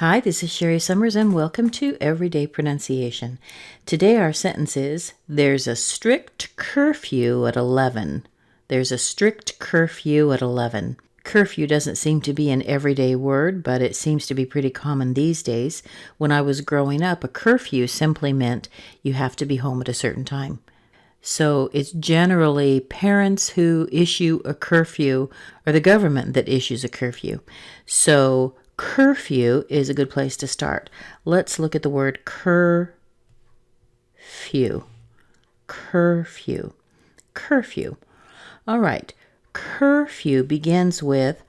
Hi, this is Sherry Summers and welcome to Everyday Pronunciation. Today our sentence is, there's a strict curfew at 11. There's a strict curfew at 11. Curfew doesn't seem to be an everyday word, but it seems to be pretty common these days. When I was growing up, a curfew simply meant you have to be home at a certain time. So it's generally parents who issue a curfew or the government that issues a curfew. So curfew is a good place to start. Let's look at the word curfew. Curfew. Curfew. All right. Curfew begins with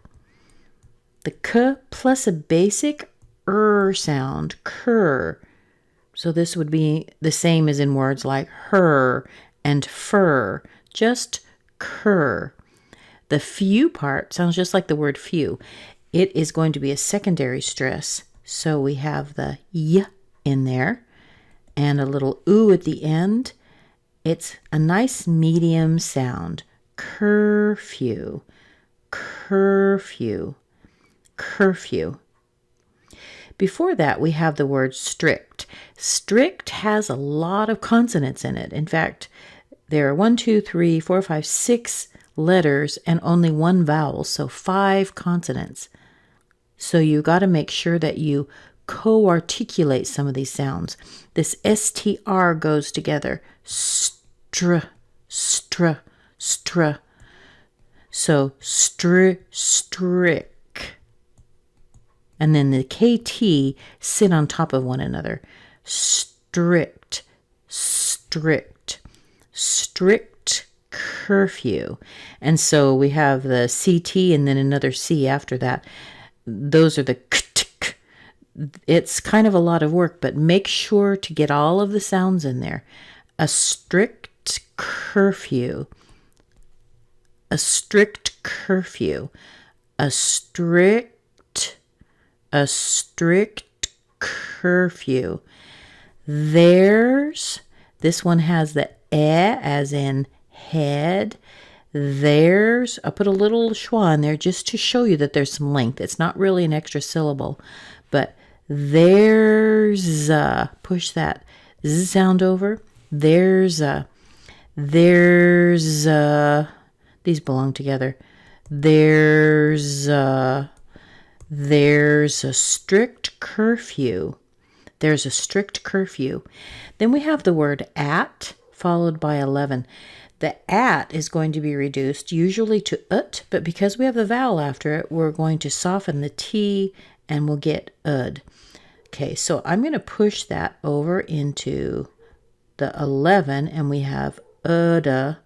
the k plus a basic sound, cur. So this would be the same as in words like her and fur, just cur. The few part sounds just like the word few. It is going to be a secondary stress. So we have the y in there and a little oo at the end. It's a nice medium sound. Curfew, curfew, curfew. Before that, we have the word strict. Strict has a lot of consonants in it. In fact, there are 6 letters and only one vowel, so 5 consonants. So you got to make sure that you co-articulate some of these sounds. This STR goes together. Str, str, str. So strick. And then the KT sit on top of one another. Strict, strict, strict curfew. And so we have the CT and then another C after that. Those are the ktk. It's kind of a lot of work, but make sure to get all of the sounds in there. A strict curfew. A strict curfew. A strict curfew. There's, this one has the as in head. There's, I put a little schwa in there just to show you that there's some length. It's not really an extra syllable, but there's a, push that z sound over. There's a, these belong together. There's a strict curfew. There's a strict curfew. Then we have the word at, followed by 11. The at is going to be reduced usually to ut, but because we have the vowel after it, we're going to soften the T and we'll get ud. Okay, so I'm going to push that over into the 11, and we have uda,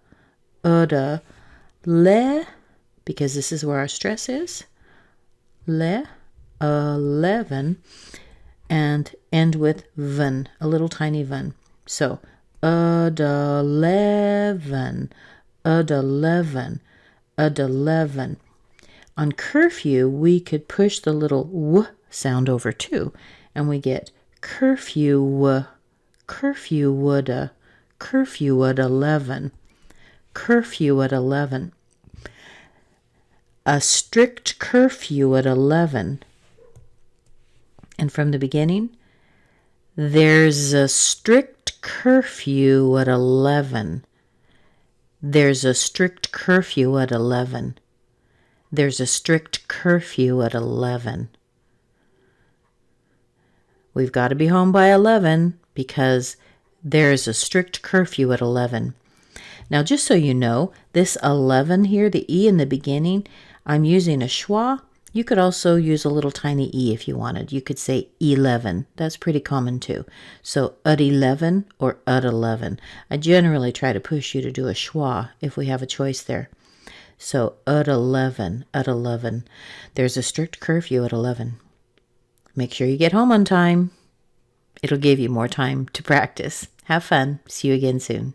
le, because this is where our stress is. Le, 11, and end with ven, a little tiny ven. So, ad-11. On curfew, we could push the little w sound over too, and we get curfew, curfew at 11. Curfew at 11. A strict curfew at 11. And from the beginning, there's a strict curfew at 11. There's a strict curfew at 11. There's a strict curfew at 11. We've got to be home by 11 because there's a strict curfew at 11. Now, just so you know, this 11 here, the E in the beginning, I'm using a schwa. You could also use a little tiny E if you wanted. You could say 11. That's pretty common too. So at 11 or at 11. I generally try to push you to do a schwa if we have a choice there. So at 11, at 11. There's a strict curfew at 11. Make sure you get home on time. It'll give you more time to practice. Have fun. See you again soon.